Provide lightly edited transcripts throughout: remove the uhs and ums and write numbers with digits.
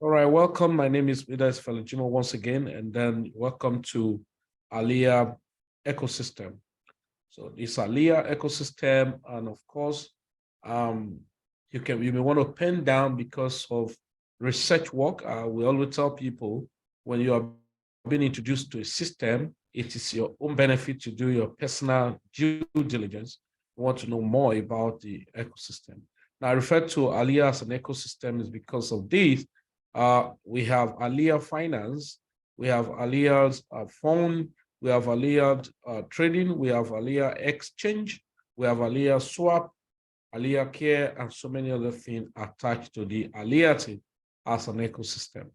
All right, welcome. My name is Midas Felajimo once again, and then welcome to ALYA Ecosystem. So this ALYA Ecosystem, and of course, um, you may want to pen down because of research work. We always tell people when you are being introduced to a system, it is your own benefit to do your personal due diligence. You want to know more about the ecosystem. Now, I refer to ALYA as an ecosystem is because of this. We have ALYA Finance, we have ALYA's Phone, we have ALYA Trading, we have ALYA Exchange, we have ALYA Swap, ALYA Care, and so many other things attached to the ALYA team as an ecosystem.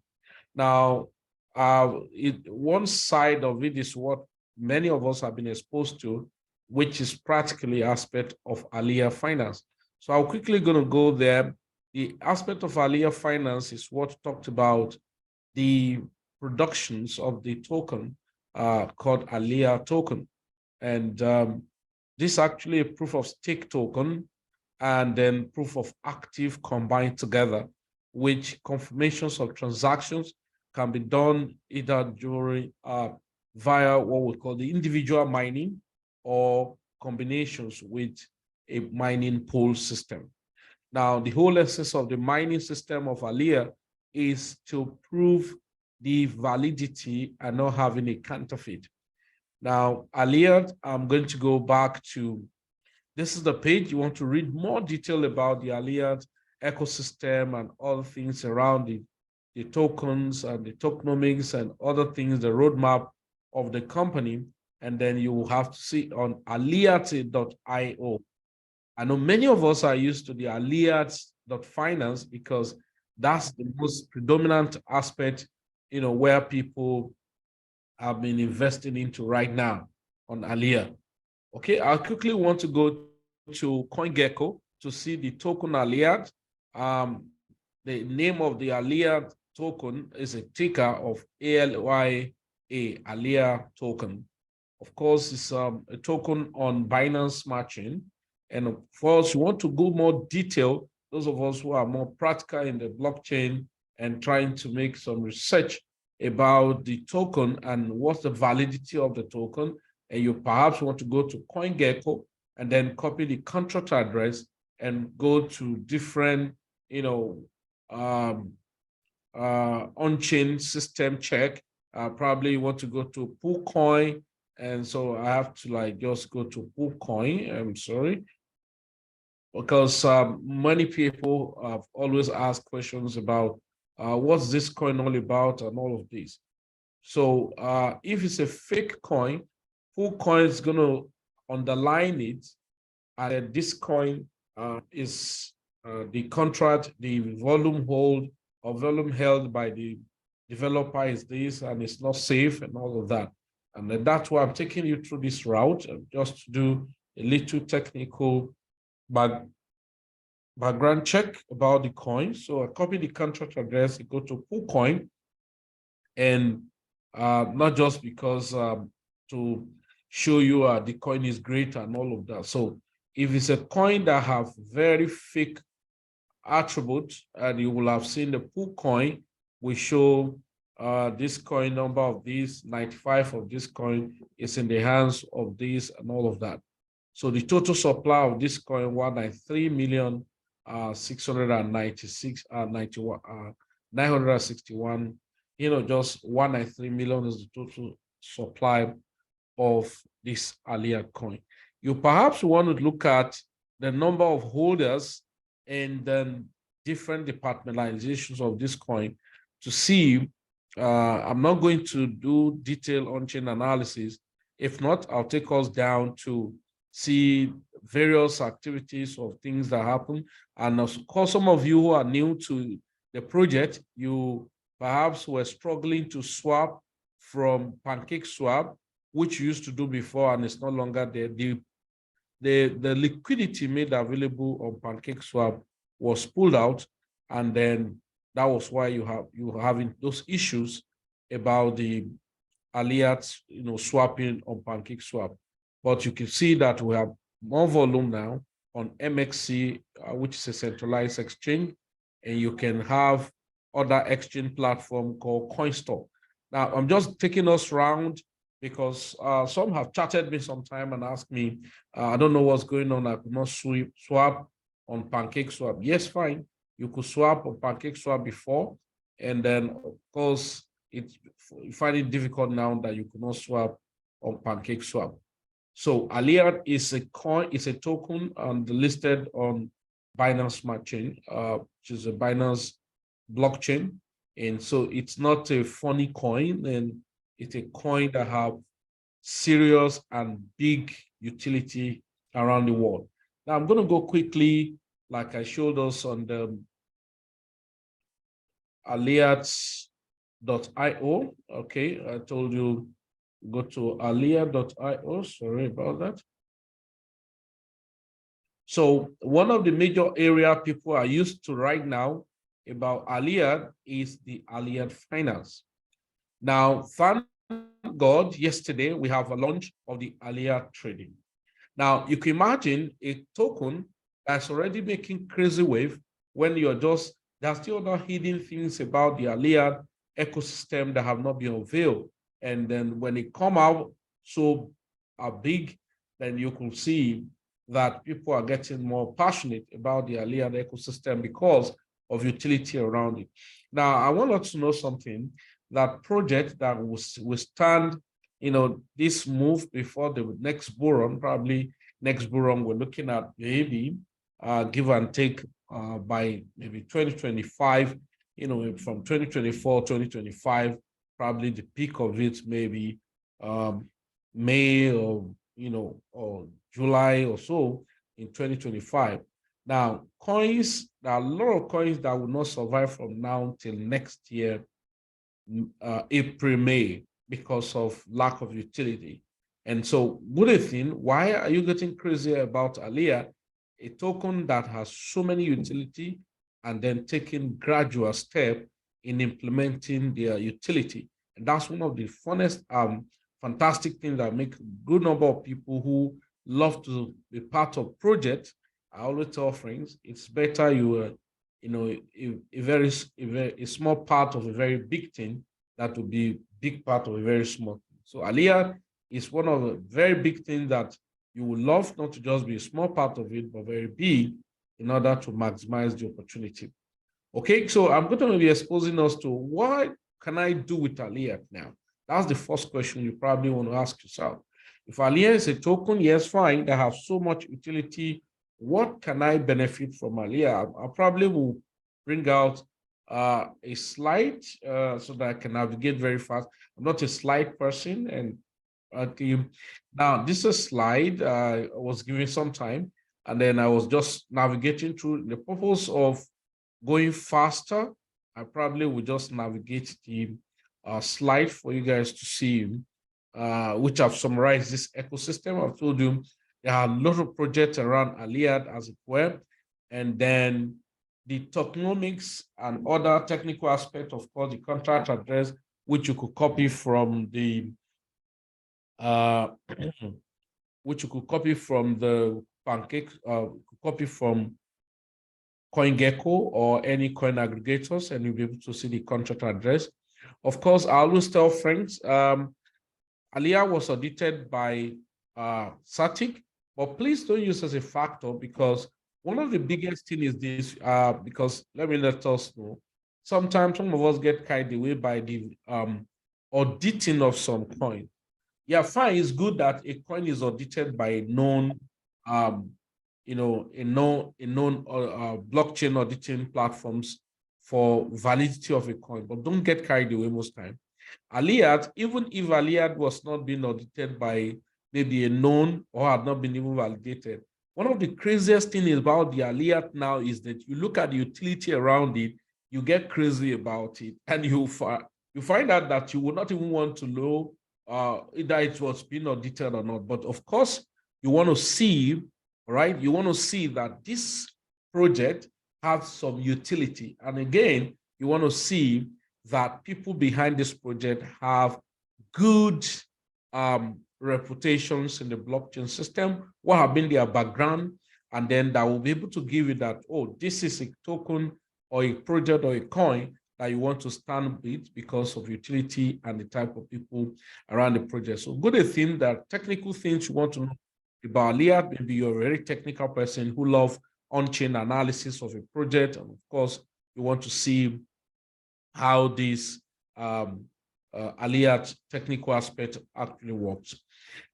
Now, one side of it is what many of us have been exposed to, which is practically aspect of ALYA Finance. So I'm quickly going to go there. The aspect of ALYA Finance is what talked about the productions of the token called ALYA token. And this is actually a proof of stake token and then proof of active combined together, which confirmations of transactions can be done either during via what we call the individual mining or combinations with a mining pool system. Now, the whole essence of the mining system of ALYA is to prove the validity and not having a counterfeit. Now, ALYA, I'm going to go back to, this is the page. You want to read more detail about the ALYA ecosystem and all things around it, the tokens and the tokenomics and other things, the roadmap of the company, and then you will have to see on alyattes.io. I know many of us are used to the alyattes.finance because that's the most predominant aspect, where people have been investing into right now on ALYA. Okay, I quickly want to go to CoinGecko to see the token ALYA. The name of the ALYA token is a ticker of ALYA, ALYA token. Of course, it's a token on Binance Smart Chain. And of course, you want to go more detail, those of us who are more practical in the blockchain and trying to make some research about the token and what's the validity of the token. And you perhaps want to go to CoinGecko and then copy the contract address and go to different, on-chain system check. Probably you want to go to PoolCoin. And so I have to just go to PoolCoin. I'm sorry. Because many people have always asked questions about what's this coin all about and all of this. So if it's a fake coin, PoolCoin is going to underline it, and this coin is the contract, the volume held by the developer is this, and it's not safe and all of that. And then that's why I'm taking you through this route, just to do a little technical background check about the coin. So I copy the contract address, I go to PoolCoin, and not just because to show you the coin is great and all of that. So if it's a coin that have very fake attributes, and you will have seen the PoolCoin, we show this coin number of this, 95 of this coin is in the hands of this and all of that. So the total supply of this coin, 193,696,961, just 193 million is the total supply of this ALYA coin. You perhaps want to look at the number of holders and then different departmentalizations of this coin to see. I'm not going to do detailed on-chain analysis. If not, I'll take us down to see various activities of things that happen. And of course, some of you who are new to the project, you perhaps were struggling to swap from PancakeSwap, which you used to do before and it's no longer there. The liquidity made available on PancakeSwap was pulled out, and then that was why you were having those issues about the Alyattes, swapping on PancakeSwap. But you can see that we have more volume now on MXC, which is a centralized exchange, and you can have other exchange platform called CoinStore. Now, I'm just taking us round because some have chatted me sometime and asked me, I don't know what's going on. I could not swap on PancakeSwap. Yes, fine. You could swap on PancakeSwap before. And then, of course, you find it difficult now that you cannot swap on PancakeSwap. So ALYA is a coin, it's a token and listed on Binance Smart Chain, which is a Binance blockchain. And so it's not a funny coin, and it's a coin that have serious and big utility around the world. Now I'm going to go quickly, like I showed us on the Alyattes.io. Okay, I told you go to alya.io. Sorry about that. So one of the major area people are used to right now about ALYA is the Alyattes Finance. Now, thank God, yesterday we have a launch of the ALYA trading. Now, you can imagine a token that's already making crazy wave when you're just, there's still other hidden things about the ALYA ecosystem that have not been unveiled. And then when it come out so big, then you can see that people are getting more passionate about the ALYA ecosystem because of utility around it. Now, I want us to know something, that project that will stand, this move before the next bull run, probably next bull run, we're looking at maybe give and take by maybe 2025, from 2024, 2025, probably the peak of it maybe May or July or so in 2025. Now, coins, there are a lot of coins that will not survive from now till next year, April, May, because of lack of utility. And so, good thing, why are you getting crazy about ALYA, a token that has so many utility and then taking gradual step in implementing their utility? And that's one of the funnest, fantastic things that make a good number of people who love to be part of projects. I always tell friends, it's better you are, a small part of a very big thing that will be big part of a very small thing. So ALYA is one of the very big things that you would love not to just be a small part of it, but very big in order to maximize the opportunity. Okay, so I'm going to be exposing us to what can I do with ALYA now? That's the first question you probably want to ask yourself. If ALYA is a token, yes, fine, they have so much utility. What can I benefit from ALYA? I probably will bring out a slide so that I can navigate very fast. I'm not a slide person, and now this is a slide I was given some time, and then I was just navigating through. The purpose of going faster, I probably will just navigate the slide for you guys to see, which I've summarized this ecosystem. I've told you there are a lot of projects around ALYA as it were, and then the tokenomics and other technical aspects, of course, the contract address, which you could copy from the Pancake, copy from CoinGecko or any coin aggregators, and you'll be able to see the contract address. Of course, I always tell friends, ALYA was audited by SATIC, but please don't use as a factor, because one of the biggest things is this, because let us know, sometimes some of us get carried away by the auditing of some coin. Yeah, fine, it's good that a coin is audited by a known, blockchain auditing platforms for validity of a coin, but don't get carried away most time. ALYA, even if ALYA was not being audited by maybe a known or had not been even validated, one of the craziest things about the ALYA now is that you look at the utility around it, you get crazy about it, and you find out that you would not even want to know either it was being audited or not. But of course, you want to see, right? You want to see that this project has some utility. And again, you want to see that people behind this project have good reputations in the blockchain system, what have been their background, and then that will be able to give you that, oh, this is a token or a project or a coin that you want to stand with because of utility and the type of people around the project. So good thing that technical things you want to know about ALYA. Maybe you're a very technical person who love on-chain analysis of a project. And of course, you want to see how this ALYA technical aspect actually works.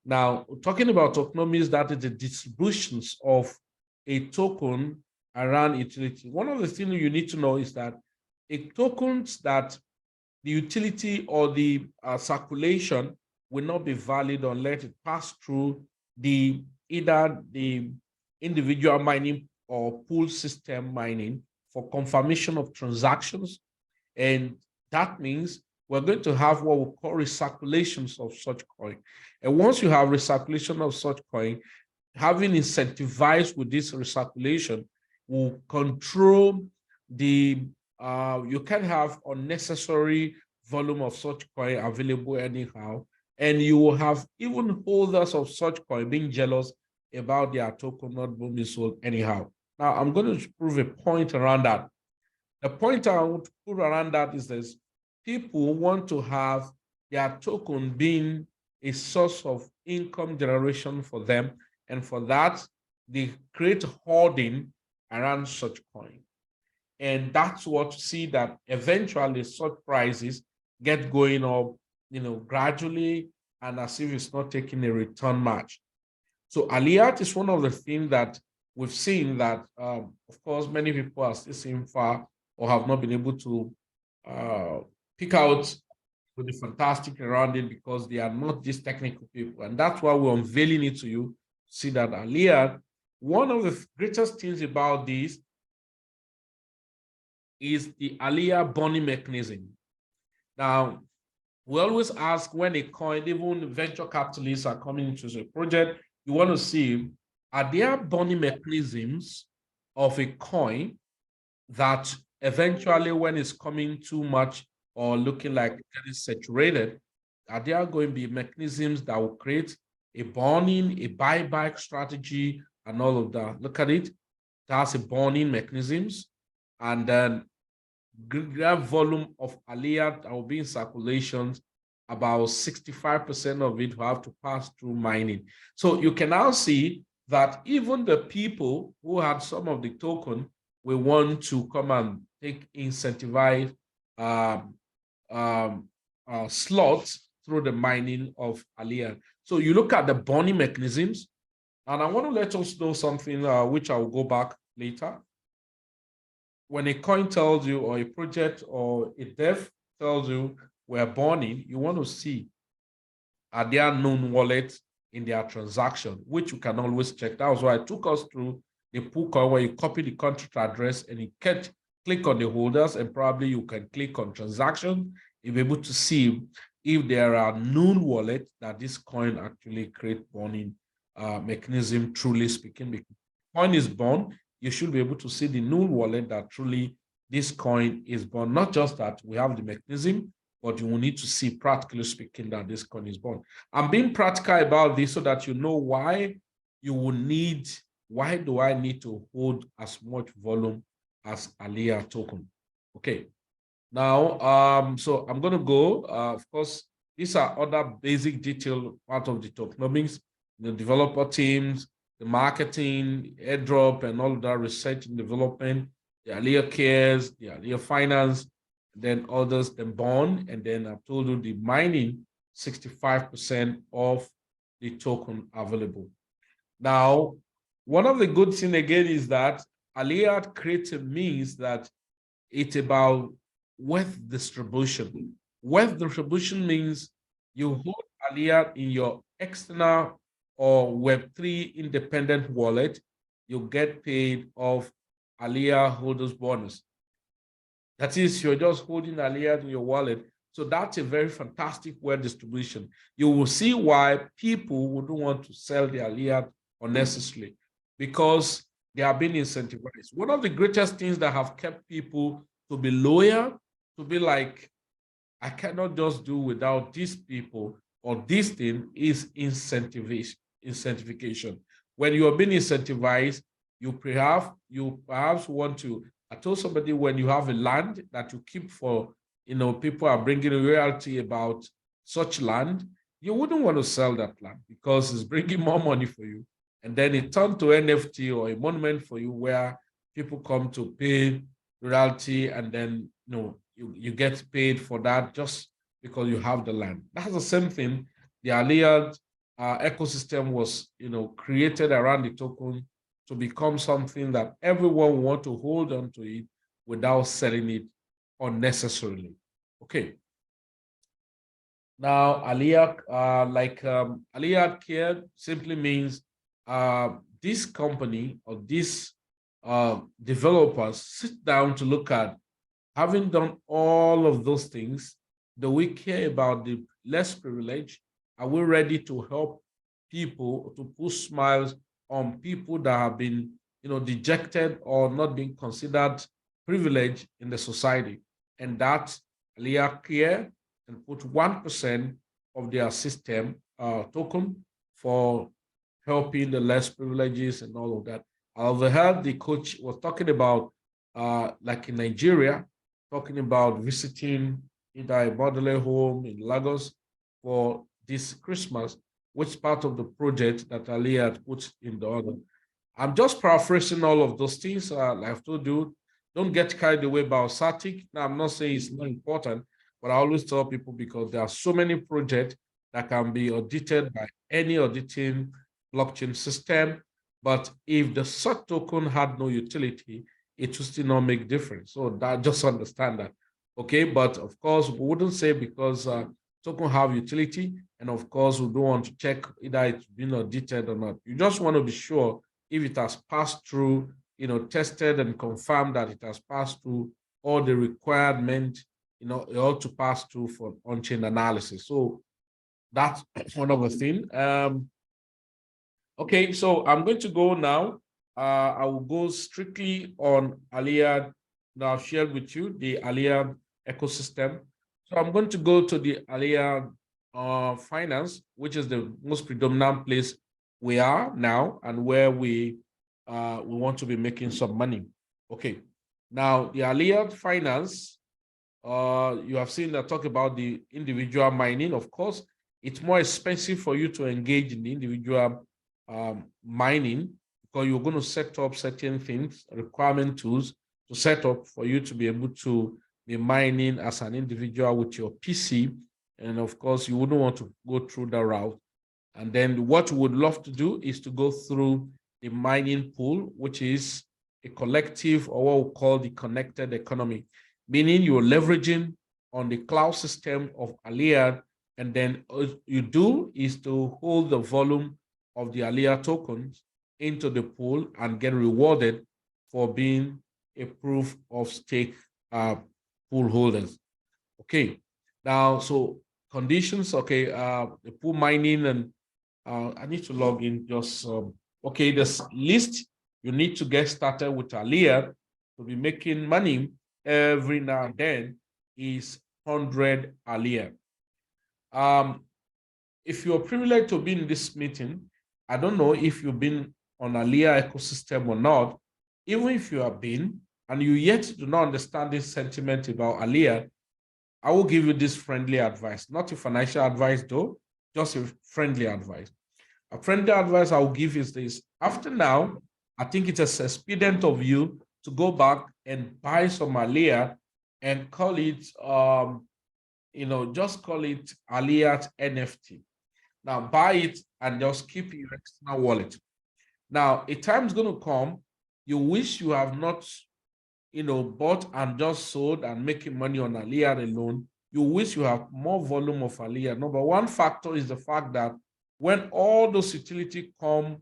Now, talking about tokenomics, that is the distributions of a token around utility. One of the things you need to know is that a tokens that the utility or the circulation will not be valid unless it pass through either the individual mining or pool system mining for confirmation of transactions. And that means we're going to have what we call recirculations of such coin. And once you have recirculation of such coin, having incentivized with this recirculation will control the, you can have unnecessary volume of such coin available anyhow. And you will have even holders of such coin being jealous about their token not being sold anyhow. Now, I'm going to prove a point around that. The point I want to put around that is this: people want to have their token being a source of income generation for them. And for that, they create hoarding around such coin. And that's what you see that eventually such prices get going up, gradually, and as if it's not taking a return match. So Alyattes is one of the things that we've seen that, of course, many people are still seeing far or have not been able to pick out with the fantastic around it because they are not these technical people. And that's why we're unveiling it to you. See that ALYA, one of the greatest things about this is the ALYA burning mechanism. Now, we always ask when a coin, even venture capitalists are coming into a project, you want to see, are there burning mechanisms of a coin that eventually when it's coming too much or looking like getting saturated, are there going to be mechanisms that will create a burning, a buyback strategy, and all of that? Look at it. That's a burning mechanisms. And then greater volume of ALYA that will be in circulation, about 65% of it will have to pass through mining. So you can now see that even the people who had some of the token will want to come and take incentivized slots through the mining of ALYA. So you look at the burning mechanisms, and I want to let us know something which I will go back later. When a coin tells you, or a project or a dev tells you we're burning, you want to see, are there known wallets in their transaction, which you can always check. That was why I took us through the pool coin, where you copy the contract address and you can click on the holders, and probably you can click on transaction. You'll be able to see if there are known wallets that this coin actually create burning mechanism, truly speaking. Because coin is born, you should be able to see the known wallet that truly this coin is born. Not just that we have the mechanism, but you will need to see, practically speaking, that this coin is born. I'm being practical about this so that you know why you will need, why do I need to hold as much volume as ALYA token? Okay. Now, so I'm going to go, of course, these are other basic detail part of the tokenomics, the developer teams, the marketing, airdrop, and all of that, research and development, the ALYA cares, the ALYA finance, then others, then bond, and then I've told you the mining, 65% of the token available. Now, one of the good things again is that ALYA creates a means that it's about wealth distribution. Wealth distribution means you hold ALYA in your external or Web3 independent wallet, you get paid off ALYA holders bonus. That is, you're just holding ALYA in your wallet. So that's a very fantastic wealth distribution. You will see why people wouldn't want to sell their ALYA unnecessarily, because they are being incentivized. One of the greatest things that have kept people to be loyal, to be like, I cannot just do without these people or this thing, is incentivization. When you are being incentivized, you perhaps want to I told somebody, when you have a land that you keep for, people are bringing a royalty about such land, you wouldn't want to sell that land because it's bringing more money for you. And then it turned to NFT or a monument for you where people come to pay royalty, and then you get paid for that just because you have the land. That's the same thing. The Alyattes ecosystem was created around the token to become something that everyone want to hold on to it without selling it unnecessarily. Okay. Now, ALYA, Alyattes Care simply means this company or these developers sit down to look at, having done all of those things, do we care about the less privileged? Are we ready to help people, to put smiles on people that have been, dejected or not being considered privileged in the society? And that ALYA Care and put 1% of their system token for helping the less privileges and all of that. I overheard the coach was talking about, like in Nigeria, talking about visiting either a modeling home in Lagos for this Christmas, which part of the project that ALYA had put in the order. I'm just paraphrasing all of those things. Like I've told you, don't get carried away by static. Now, I'm not saying it's not important, but I always tell people, because there are so many projects that can be audited by any auditing blockchain system. But if the SOT token had no utility, it will still not make difference. So that, just understand that. Okay, but of course, we wouldn't say because token have utility, and of course, we don't want to check either it's been audited or not. You just want to be sure if it has passed through, tested and confirmed that it has passed through all the requirement, it ought to pass through for on-chain analysis. So that's one of the things. Okay, so I'm going to go now. I will go strictly on ALYA. Now I've shared with you the ALYA ecosystem. So I'm going to go to the ALYA finance, which is the most predominant place we are now and where we want to be making some money. Okay, now the ALYA finance, you have seen that talk about the individual mining. Of course, it's more expensive for you to engage in the individual mining, because you're going to set up certain things, requirement tools to set up for you to be able to be mining as an individual with your PC. And of course, you wouldn't want to go through that route. And then what we would love to do is to go through the mining pool, which is a collective, or what we call the connected economy, meaning you're leveraging on the cloud system of ALYA, and then you do is to hold the volume of the ALYA tokens into the pool and get rewarded for being a proof of stake pool holders. Okay, now, so conditions, okay, the pool mining, and I need to log in just, okay, this list, you need to get started with ALYA to be making money every now and then is 100 ALYA. If you're privileged to be in this meeting, I don't know if you've been on ALYA ecosystem or not. Even if you have been and you yet do not understand this sentiment about ALYA, I will give you this friendly advice, not a financial advice though, just a friendly advice. A friendly advice I will give is this: after now, I think it's expedient of you to go back and buy some ALYA and call it, just call it Alyattes NFT. Now buy it and just keep your external wallet. Now, a time's going to come, you wish you have not, bought and just sold and making money on ALYA alone. You wish you have more volume of ALYA. Number one factor is the fact that when all those utilities come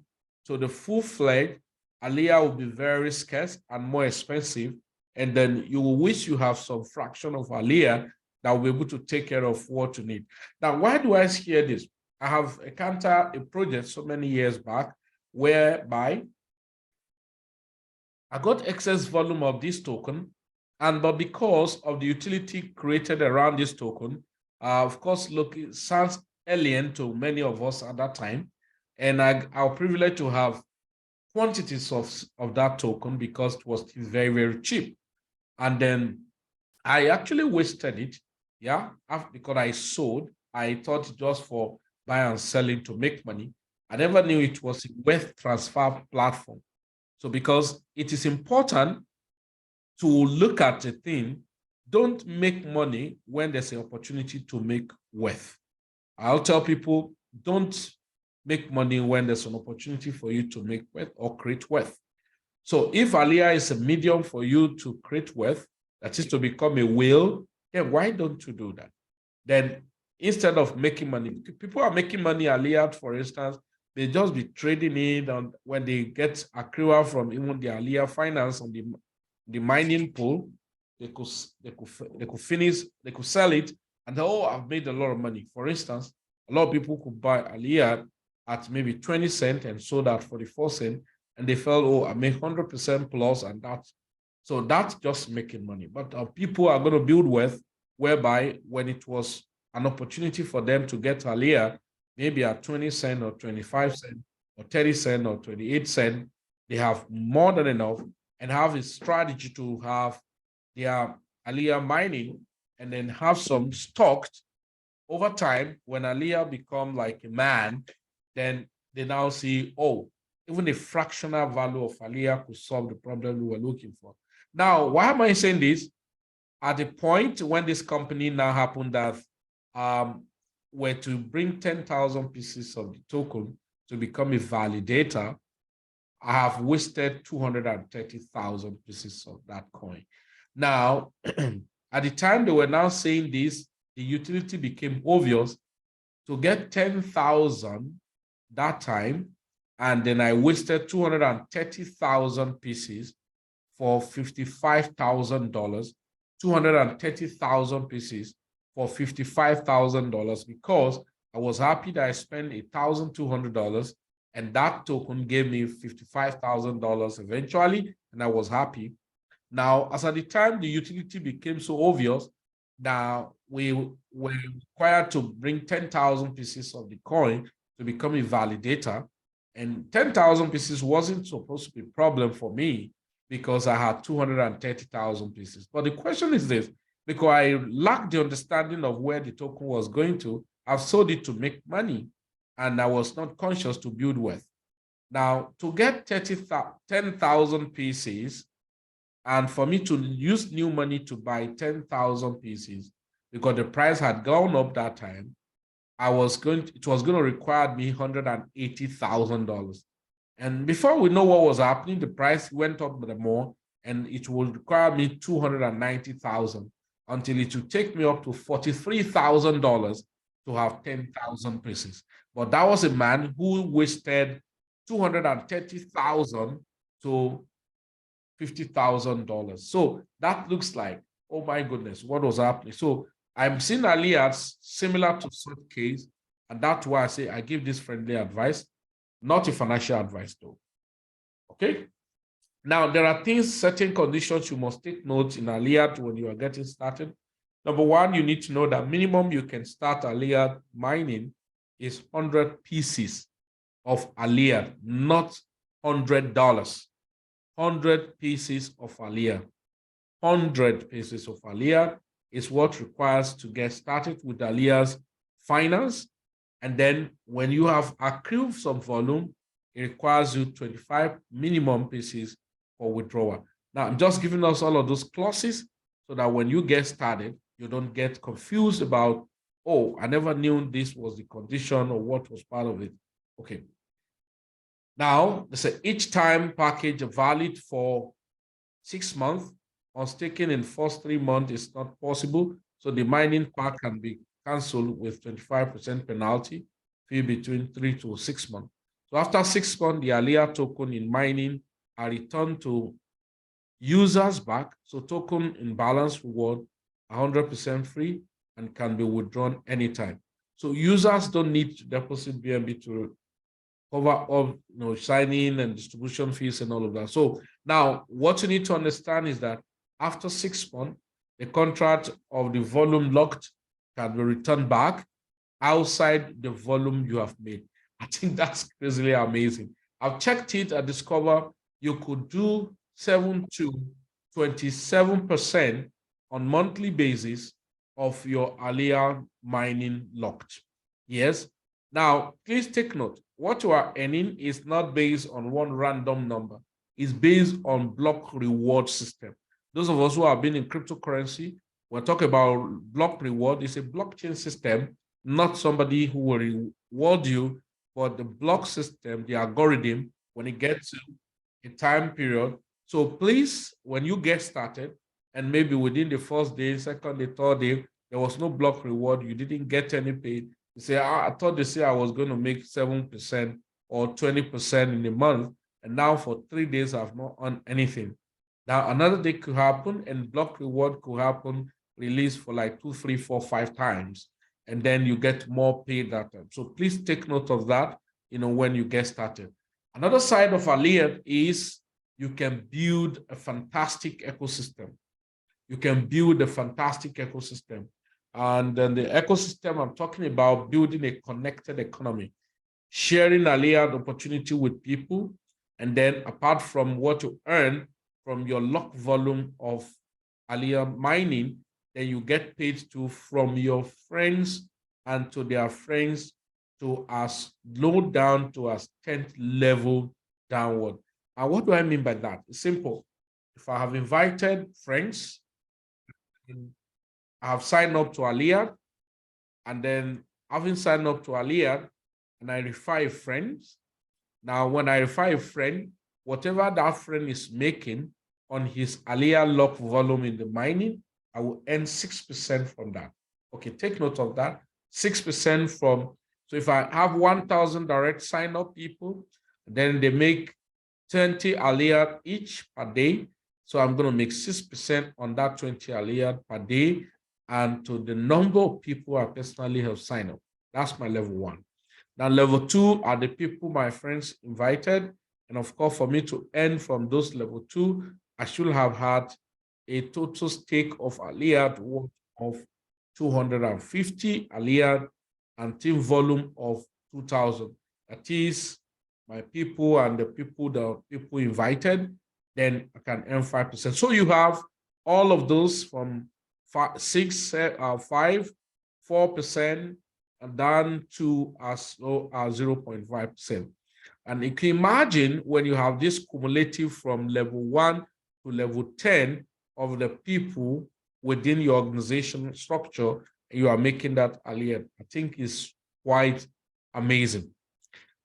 to the full-fledged, ALYA will be very scarce and more expensive. And then you will wish you have some fraction of ALYA that will be able to take care of what you need. Now, why do I hear this? I have encountered a project so many years back whereby I got excess volume of this token, but because of the utility created around this token, of course, look, it sounds alien to many of us at that time, and our privilege to have quantities of that token because it was very, very cheap. And then I actually wasted it, yeah, because I sold. I thought just for buy and selling to make money. I never knew it was a wealth transfer platform. So because it is important to look at a thing, don't make money when there's an opportunity to make wealth. I'll tell people, don't make money when there's an opportunity for you to make wealth or create wealth. So if ALYA is a medium for you to create wealth, that is to become a whale, then why don't you do that? Then instead of making money, people are making money ALYA, for instance, they just be trading it, and when they get accrual from even the ALYA finance on the mining pool, they could finish, they could sell it, and oh, I've made a lot of money. For instance, a lot of people could buy ALYA at maybe 20 cents and sold at 44 cents, and they felt, oh, I made 100% plus, and so that's just making money. But people are going to build wealth whereby when it was an opportunity for them to get ALYA, maybe at 20 cents or 25 cents or 30 cents or 28 cents, they have more than enough and have a strategy to have their ALYA mining and then have some stocked over time. When ALYA become like a man, then they now see, oh, even the fractional value of ALYA could solve the problem we were looking for. Now, why am I saying this? At the point when this company now happened that were to bring 10,000 pieces of the token to become a validator, I have wasted 230,000 pieces of that coin. Now, at the time they were now saying this, the utility became obvious to get 10,000 that time, and then I wasted 230,000 pieces for $55,000, 230,000 pieces for $55,000 because I was happy that I spent $1,200 and that token gave me $55,000 eventually, and I was happy. Now, as at the time the utility became so obvious, now we were required to bring 10,000 pieces of the coin to become a validator, and 10,000 pieces wasn't supposed to be a problem for me because I had 230,000 pieces. But the question is this, because I lacked the understanding of where the token was going to, I've sold it to make money, and I was not conscious to build wealth. Now, to get 10,000 pieces, and for me to use new money to buy 10,000 pieces, because the price had gone up that time, it was going to require me $180,000. And before we know what was happening, the price went up more, and it would require me $290,000 until it would take me up to $43,000 to have 10,000 pieces. But that was a man who wasted $230,000 to $50,000. So that looks like, oh my goodness, what was happening? So I'm seeing ALYA as similar to such case, and that's why I say I give this friendly advice, not a financial advice though. Okay. Now there are things, certain conditions you must take note in ALYA when you are getting started. Number one, you need to know that minimum you can start ALYA mining is 100 pieces of ALYA, not $100. 100 pieces of ALYA. 100 pieces of ALYA is what requires to get started with ALYA's finance. And then when you have accrued some volume, it requires you 25 minimum pieces for withdrawal. Now, I'm just giving us all of those clauses so that when you get started, you don't get confused about, oh, I never knew this was the condition or what was part of it. Okay. Now, they say each time package valid for 6 months. On staking in first 3 months is not possible. So the mining pack can be canceled with 25% penalty fee between 3 to 6 months. So after 6 months, the ALYA token in mining are returned to users back. So token in balance reward 100% free and can be withdrawn anytime. So users don't need to deposit BNB to cover all, signing and distribution fees and all of that. So now what you need to understand is that after 6 months, the contract of the volume locked can be returned back outside the volume you have made. I think that's crazily amazing. I've checked it. I discovered you could do 7 to 27% on monthly basis of your ALYA mining locked. Yes. Now, please take note, what you are earning is not based on one random number. It's based on block reward system. Those of us who have been in cryptocurrency, we're talking about block reward. It's a blockchain system, not somebody who will reward you, but the block system, the algorithm, when it gets to a time period. So please, when you get started, and maybe within the first day, second day, third day, there was no block reward, you didn't get any paid. You say, I thought they say I was going to make 7% or 20% in a month, and now for 3 days I've not earned anything. Now another day could happen, and block reward could happen, release for like 2, 3, 4, 5 times, and then you get more paid that time. So please take note of that, when you get started. Another side of Alyattes is you can build a fantastic ecosystem. You can build a fantastic ecosystem. And then the ecosystem I'm talking about, building a connected economy, sharing Alyattes opportunity with people, and then apart from what you earn from your lock volume of Alyattes mining, then you get paid from your friends and to their friends to as low down to as 10th level downward. And what do I mean by that? It's simple. If I have invited friends, I have signed up to Alyattes, and then having signed up to Alyattes, and I refer a friend. Now, when I refer a friend, whatever that friend is making on his Alyattes lock volume in the mining, I will earn 6% from that. Okay, take note of that. 6% from, so if I have 1,000 direct sign up people, then they make 20 Alyattes each per day. So I'm going to make 6% on that 20 Alyattes per day, and to the number of people I personally have signed up. That's my level 1. Now, level 2 are the people my friends invited. And of course, for me to earn from those level 2, I should have had a total stake of Alyattes worth of 250 Alyattes and team volume of 2,000. That is my people and the people invited, then I can earn 5%. So you have all of those from 6, 5, 4%, and down to as low as 0.5%. And you can imagine when you have this cumulative from level 1 to level 10 of the people within your organization structure, you are making that Alyattes. I think is quite amazing.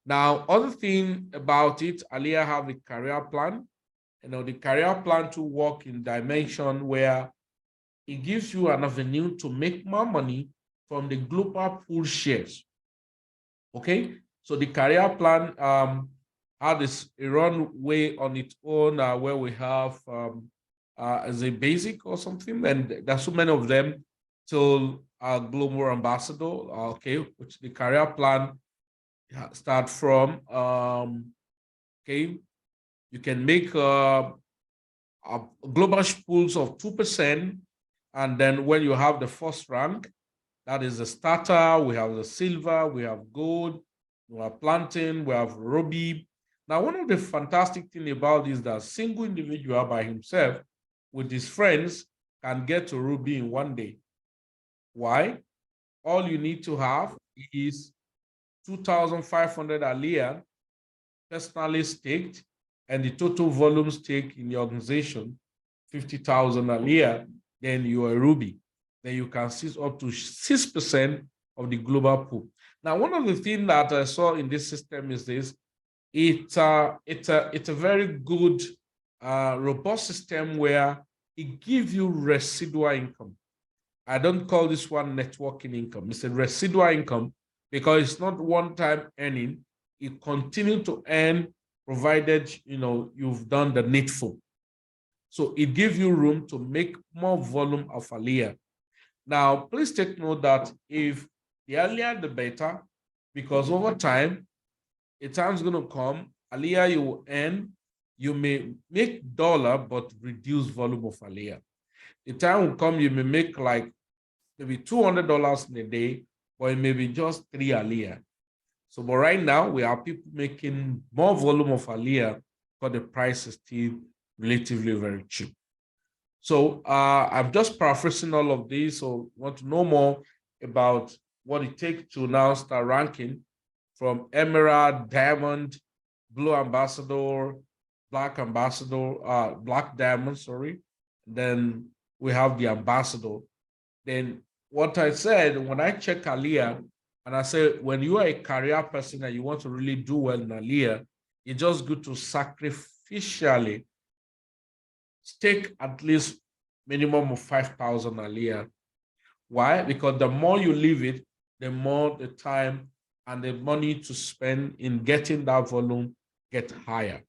Now, other thing about it, Alyattes have a career plan. The career plan to work in dimension where it gives you an avenue to make more money from the global pool shares. Okay, so the career plan has a runway on its own where we have as a basic or something, and there's so many of them till global ambassador. Okay, which the career plan start from. Okay, you can make global pools of 2%, and then when you have the first rank, that is the starter, we have the silver, we have gold, we have platinum, we have ruby. Now, one of the fantastic things about this is that a single individual by himself with his friends can get to ruby in 1 day. Why? All you need to have is 2,500 Alyattes personally staked, and the total volume stake in the organization, 50,000 Alyattes, then you are ruby. Then you can seize up to 6% of the global pool. Now, one of the things that I saw in this system is this. It's a very good, robust system where it gives you residual income. I don't call this one networking income. It's a residual income because it's not one-time earning. You continue to earn provided you've done the needful. So it gives you room to make more volume of Alyattes. Now, please take note that if the earlier the better, because over time, a time's going to come, Alyattes you will earn, you may make dollar, but reduce volume of Alyattes. The time will come, you may make like maybe $200 in a day, or it may be just 3 Alyattes. So, but right now, we have people making more volume of Alyattes, but the price is still relatively very cheap. So I'm just paraphrasing all of these. So want to know more about what it takes to now start ranking from Emerald, Diamond, Blue Ambassador, Black Ambassador, Black Diamond, sorry. Then we have the Ambassador. Then what I said, when I check ALYA, and I say, when you are a career person and you want to really do well in ALYA, it's just good to sacrificially stake at least minimum of 5,000 ALYA. Why? Because the more you leave it, the more the time and the money to spend in getting that volume get higher.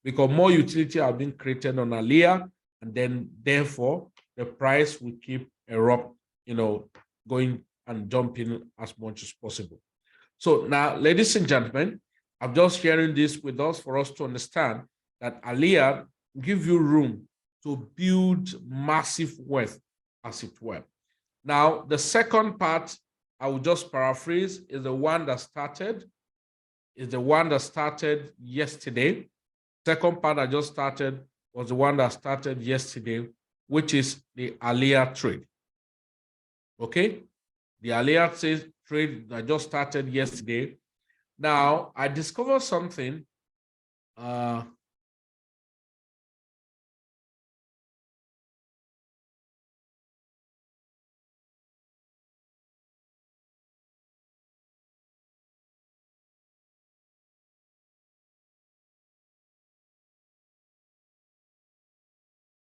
Because more utility are being created on ALYA, and then therefore the price will keep erupt, going and jumping as much as possible. So now, ladies and gentlemen, I'm just sharing this with us for us to understand that ALYA give you room to build massive wealth, as it were. Now, the second part, I will just paraphrase, is the one that started yesterday. Second part I just started was the one that started yesterday, which is the ALYA trade. Okay? The ALYA trade that just started yesterday. Now, I discovered something.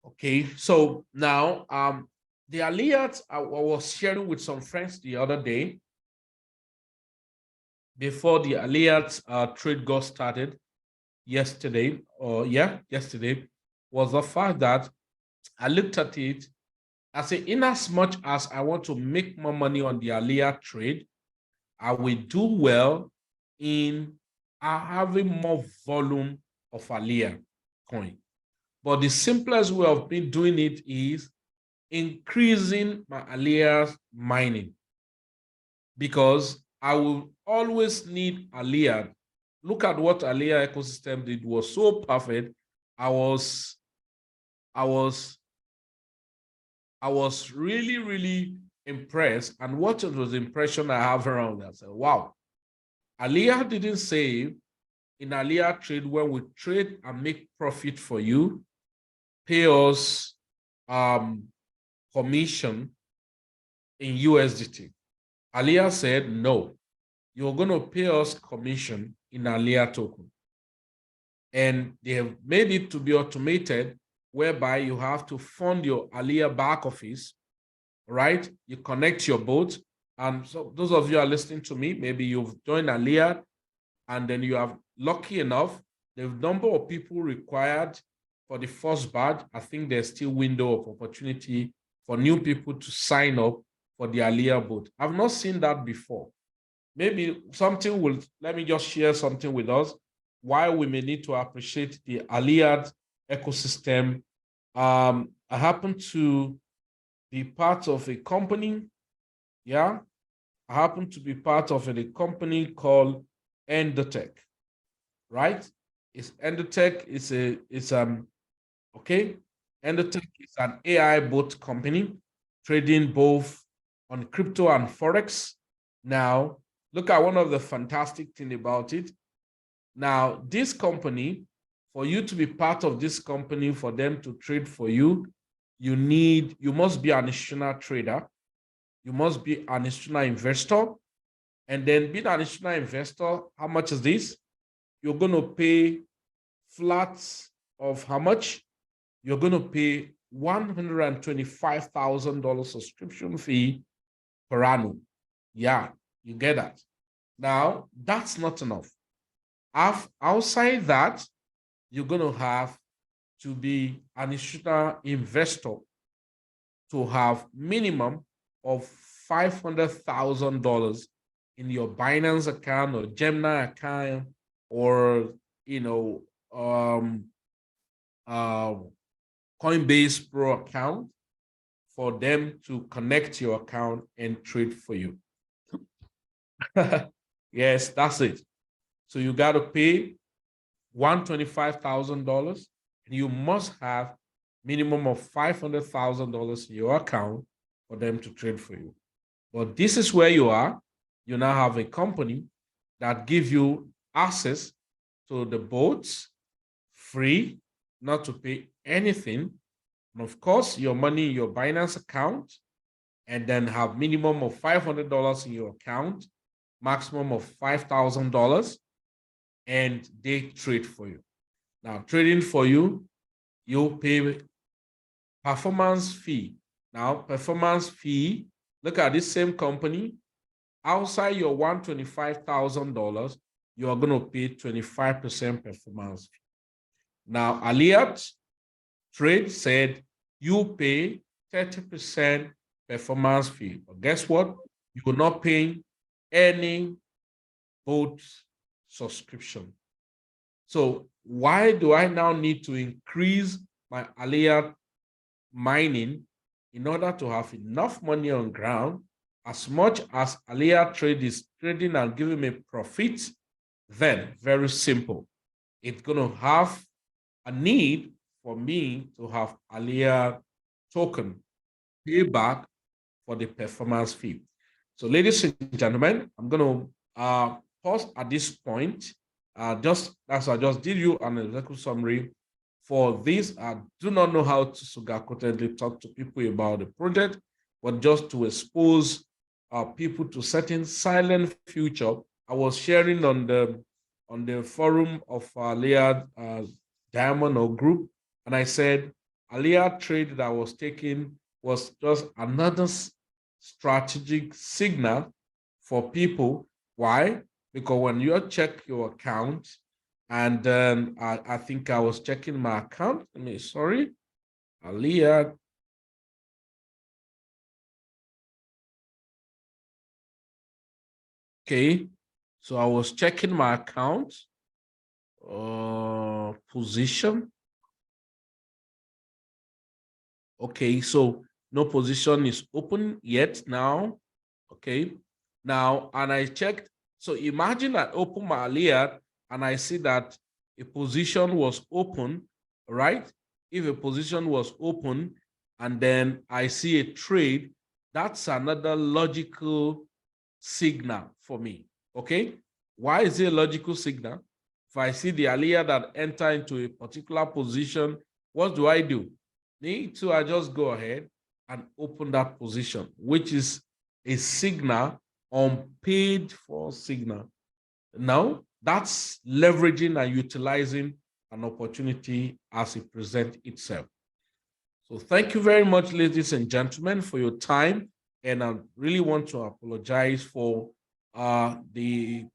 Okay, so now the Alyattes I was sharing with some friends the other day before the Alyattes trade got started yesterday, yesterday, was the fact that I looked at it. I say, in as much as I want to make more money on the ALYA trade, I will do well in having more volume of ALYA coin. But the simplest way of me doing it is increasing my ALYA mining, because I will always need ALYA. Look at what ALYA ecosystem did, was so perfect. I was really, really impressed. And what was the impression I have around that? I said, wow, ALYA didn't say in ALYA trade, when we trade and make profit for you, pay us commission in USDT. ALYA said, no, you're going to pay us commission in ALYA token. And they have made it to be automated, whereby you have to fund your ALYA back office, right? You connect your boat. And so those of you who are listening to me, maybe you've joined ALYA and then you are lucky enough, the number of people required for the first batch, I think there's still window of opportunity for new people to sign up for the ALYA boat. I've not seen that before. Maybe something will, let me just share something with us, why we may need to appreciate the Alyattes ecosystem. I happen to be part of a company. Yeah, I happen to be part of a company called Endotech, right? It's Endotech. Okay. Endotech is an AI bot company trading both on crypto and forex. Now, look at one of the fantastic thing about it. Now, this company, for you to be part of this company, for them to trade for you, you must be an institutional trader. You must be an institutional investor. And then being an institutional investor, how much is this? You're going to pay flats of how much? You're going to pay $125,000 subscription fee per annum. Yeah, you get that. Now, that's not enough. Outside that, you're going to have to be an institutional investor to have minimum of $500,000 in your Binance account or Gemini account, or Coinbase Pro account, for them to connect your account and trade for you. Yes, that's it. So you got to pay $125,000, and you must have minimum of $500,000 in your account for them to trade for you. But this is where you are. You now have a company that gives you access to the boats free, not to pay anything. And of course, your money in your Binance account, and then have minimum of $500 in your account, maximum of $5,000, and they trade for you. Now, trading for you, you pay performance fee. Now, performance fee, look at this same company. Outside your $125,000, you are going to pay 25% performance fee. Now, Alyattes Trade said you pay 30% performance fee. But guess what? You will not pay any boat subscription. So why do I now need to increase my ALYA mining in order to have enough money on ground? As much as ALYA Trade is trading and giving me profit, then very simple. It's going to have a need for me to have ALYA token payback for the performance fee. So ladies and gentlemen, I'm going to pause at this point. Just as I just did you an executive summary for this. I do not know how to sugar-coatedly talk to people about the project, but just to expose people to certain silent future. I was sharing on the forum of ALYA Diamond or Group, and I said ALYA Trade that I was taking was just another strategic signal for people. Why? Because when you check your account, and then I think I was checking my account. Sorry, ALYA. Okay, so I was checking my account position. Okay, so no position is open yet now. Okay, now, and I checked. So imagine I open my ALYA and I see that a position was open, right? If a position was open and then I see a trade, that's another logical signal for me. Okay, why is it a logical signal? If I see the ALYA that enter into a particular position, what do? I just go ahead and open that position, which is a signal, unpaid for signal. Now, that's leveraging and utilizing an opportunity as it presents itself. So thank you very much, ladies and gentlemen, for your time. And I really want to apologize for the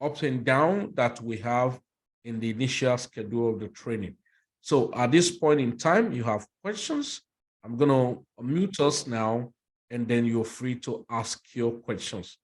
ups and downs that we have in the initial schedule of the training. So at this point in time, you have questions. I'm going to mute us now, and then you're free to ask your questions.